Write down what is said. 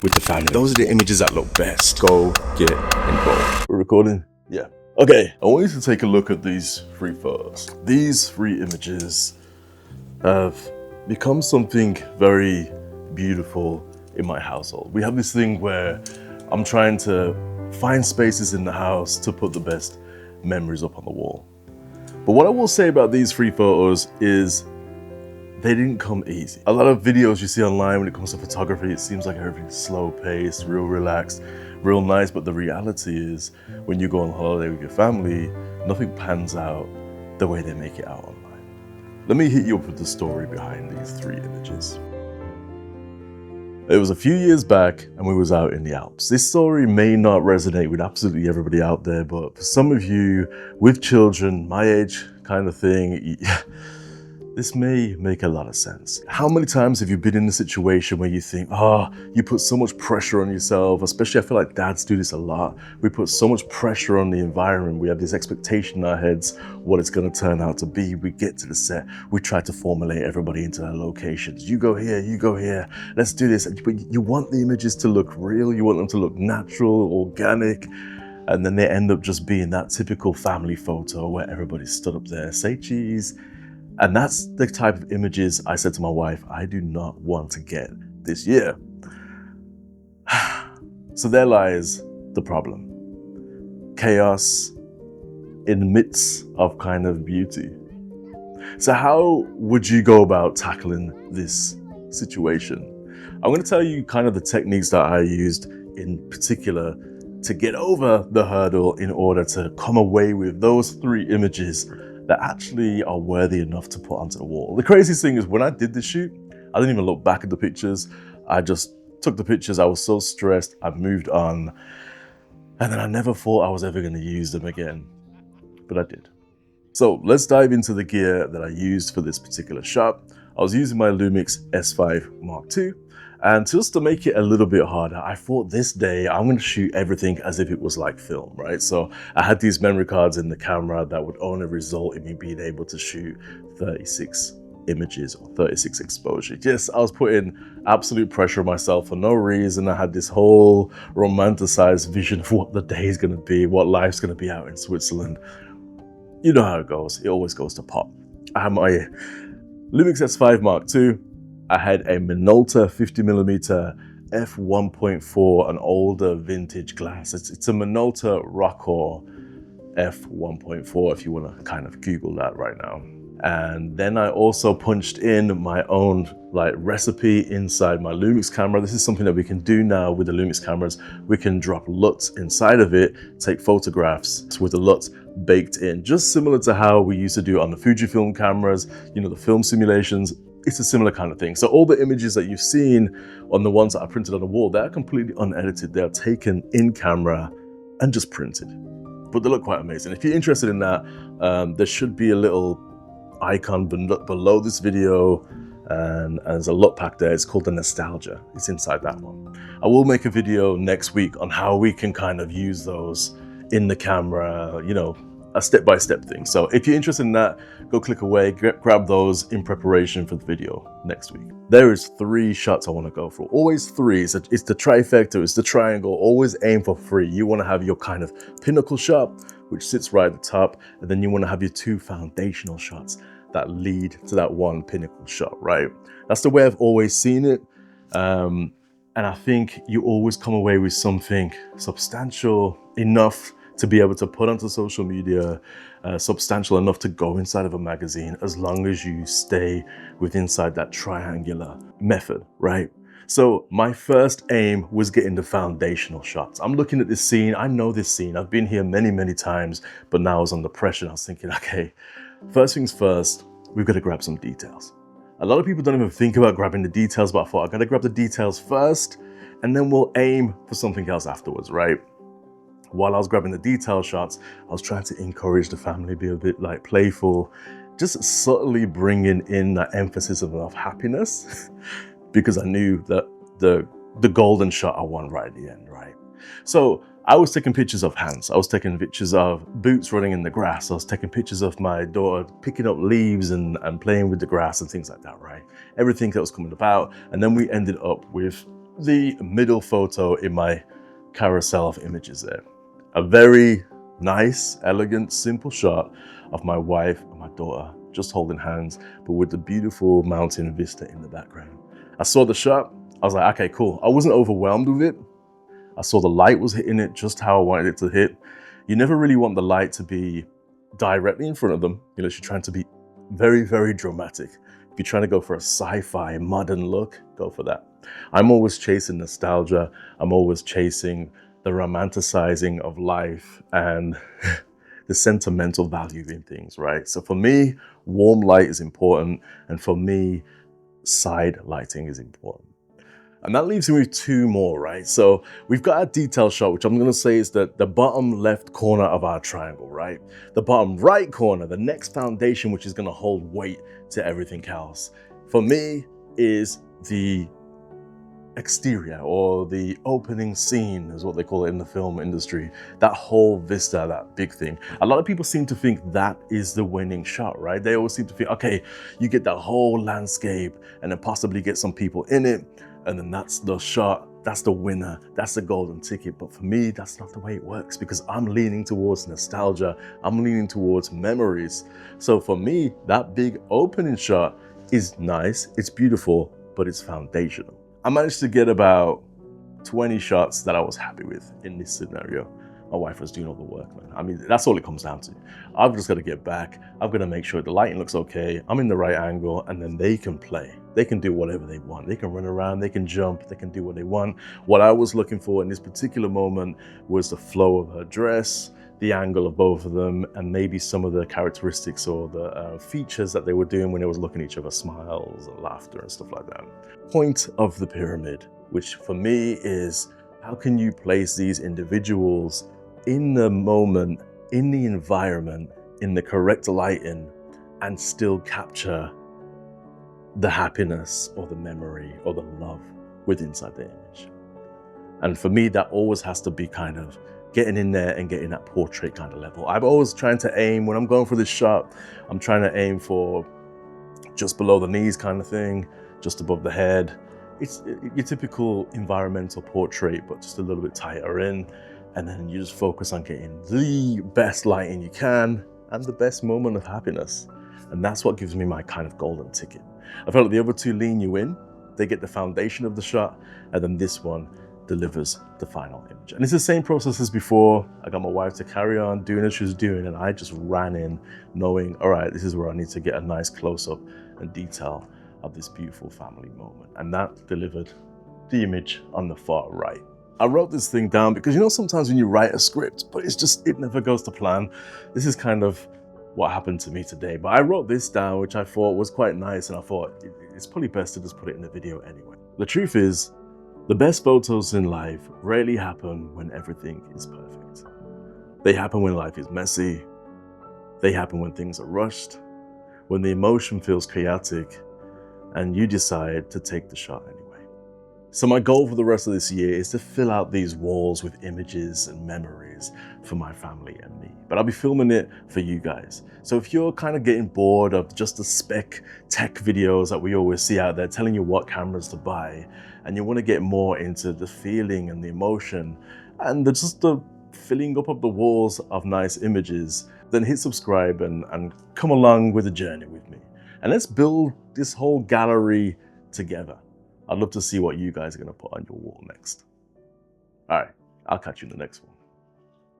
with the family. Those are the images that look best. Go get involved. We're recording? Yeah. Okay, I want you to take a look at these 3 photos. These 3 images have become something very beautiful in my household. We have this thing where I'm trying to find spaces in the house to put the best memories up on the wall. But what I will say about these 3 photos is they didn't come easy. A lot of videos you see online when it comes to photography, it seems like everything's slow paced, real relaxed, real nice. But the reality is when you go on holiday with your family, nothing pans out the way they make it out online. Let me hit you up with the story behind these 3 images. It was a few years back and we was out in the Alps. This story may not resonate with absolutely everybody out there, but for some of you with children, my age kind of thing, this may make a lot of sense. How many times have you been in a situation where you think, you put so much pressure on yourself, especially I feel like dads do this a lot. We put so much pressure on the environment. We have this expectation in our heads, what it's gonna turn out to be. We get to the set, we try to formulate everybody into their locations. You go here, let's do this. But you want the images to look real, you want them to look natural, organic, and then they end up just being that typical family photo where everybody's stood up there, say cheese. And that's the type of images I said to my wife, I do not want to get this year. So there lies the problem. Chaos in the midst of kind of beauty. So how would you go about tackling this situation? I'm going to tell you kind of the techniques that I used in particular to get over the hurdle in order to come away with those 3 images that actually are worthy enough to put onto the wall. The craziest thing is when I did the shoot, I didn't even look back at the pictures. I just took the pictures. I was so stressed. I moved on. And then I never thought I was ever going to use them again, but I did. So let's dive into the gear that I used for this particular shot. I was using my Lumix S5 Mark II. And just to make it a little bit harder, I thought this day I'm going to shoot everything as if it was like film, right? So I had these memory cards in the camera that would only result in me being able to shoot 36 images or 36 exposures. Yes, I was putting absolute pressure on myself for no reason. I had this whole romanticized vision of what the day is going to be, what life's going to be out in Switzerland. You know how it goes. It always goes to pot. I had my Lumix S5 Mark II. I had a Minolta 50mm f1.4, an older vintage glass. It's a Minolta Rockor f1.4 if you want to kind of Google that right now. And then I also punched in my own recipe inside my Lumix camera. This is something that we can do now with the Lumix cameras. We can drop LUTs inside of it, take photographs with the LUTs baked in, just similar to how we used to do on the Fujifilm cameras, you know, the film simulations. It's a similar kind of thing. So all the images that you've seen on the ones that I printed on the wall, they're completely unedited. They're taken in camera and just printed. But they look quite amazing. If you're interested in that, there should be a little icon below this video, and there's a LUT pack there. It's called the Nostalgia. It's inside that one. I will make a video next week on how we can kind of use those in the camera, you know, a step-by-step thing. So if you're interested in that, go click away, grab those in preparation for the video next week. There is 3 shots I want to go for. Always 3. It's the trifecta, it's the triangle. Always aim for 3. You want to have your kind of pinnacle shot, which sits right at the top, and then you want to have your 2 foundational shots that lead to that one pinnacle shot, right? That's the way I've always seen it. And I think you always come away with something substantial enough to be able to put onto social media, substantial enough to go inside of a magazine, as long as you stay inside that triangular method, right? So my first aim was getting the foundational shots. I'm looking at this scene. I know this scene. I've been here many, many times, but now I was under pressure. I was thinking, okay, first things first, we've got to grab some details. A lot of people don't even think about grabbing the details, but I thought I got to grab the details first, and then we'll aim for something else afterwards, right? While I was grabbing the detail shots, I was trying to encourage the family, be a bit playful, just subtly bringing in that emphasis of happiness, because I knew that the golden shot I want right at the end, right? So I was taking pictures of hands. I was taking pictures of boots running in the grass. I was taking pictures of my daughter picking up leaves and playing with the grass and things like that, right? Everything that was coming about. And then we ended up with the middle photo in my carousel of images there. A very nice, elegant, simple shot of my wife and my daughter just holding hands, but with the beautiful mountain vista in the background. I saw the shot, I was like, okay, cool. I wasn't overwhelmed with it. I saw the light was hitting it just how I wanted it to hit. You never really want the light to be directly in front of them, unless you're trying to be very, very dramatic. If you're trying to go for a sci-fi modern look, go for that. I'm always chasing nostalgia. I'm always chasing the romanticizing of life and the sentimental value in things, right? So for me, warm light is important. And for me, side lighting is important. And that leaves me with two more, right? So we've got a detail shot, which I'm gonna say is the bottom left corner of our triangle, right? The bottom right corner, the next foundation, which is gonna hold weight to everything else, for me, is the exterior, or the opening scene is what they call it in the film industry. That whole vista, that big thing. A lot of people seem to think that is the winning shot, right? They always seem to think, okay, you get that whole landscape and then possibly get some people in it, and then that's the shot, that's the winner, that's the golden ticket. But for me, that's not the way it works, because I'm leaning towards nostalgia, I'm leaning towards memories. So for me, that big opening shot is nice, it's beautiful, but it's foundational. I managed to get about 20 shots that I was happy with in this scenario. My wife was doing all the work, man. I mean, that's all it comes down to. I've just got to get back. I've got to make sure the lighting looks okay. I'm in the right angle, and then they can play. They can do whatever they want. They can run around, they can jump, they can do what they want. What I was looking for in this particular moment was the flow of her dress, the angle of both of them, and maybe some of the characteristics or the features that they were doing when they was looking at each other, smiles and laughter and stuff like that. Point of the pyramid, which for me is, how can you place these individuals in the moment, in the environment, in the correct lighting, and still capture the happiness or the memory or the love within inside the image. And for me, that always has to be kind of getting in there and getting that portrait kind of level. I'm always trying to aim, when I'm going for this shot, I'm trying to aim for just below the knees kind of thing, just above the head. It's your typical environmental portrait, but just a little bit tighter in. And then you just focus on getting the best lighting you can and the best moment of happiness. And that's what gives me my kind of golden ticket. I felt like the other two lean you in, they get the foundation of the shot, and then this one delivers the final image. And it's the same process as before. I got my wife to carry on doing what she was doing, and I just ran in knowing, all right, this is where I need to get a nice close-up and detail of this beautiful family moment. And that delivered the image on the far right. I wrote this thing down because, you know, sometimes when you write a script, but it never goes to plan. This is kind of what happened to me today. But I wrote this down, which I thought was quite nice, and I thought it's probably best to just put it in the video anyway. The truth is, the best photos in life rarely happen when everything is perfect. They happen when life is messy. They happen when things are rushed, when the emotion feels chaotic, and you decide to take the shot anyway. So my goal for the rest of this year is to fill out these walls with images and memories for my family and me. But I'll be filming it for you guys. So if you're kind of getting bored of just the spec tech videos that we always see out there telling you what cameras to buy, and you want to get more into the feeling and the emotion and just the filling up of the walls of nice images, then hit subscribe and come along with the journey with me. And let's build this whole gallery together. I'd love to see what you guys are going to put on your wall next. All right, I'll catch you in the next one.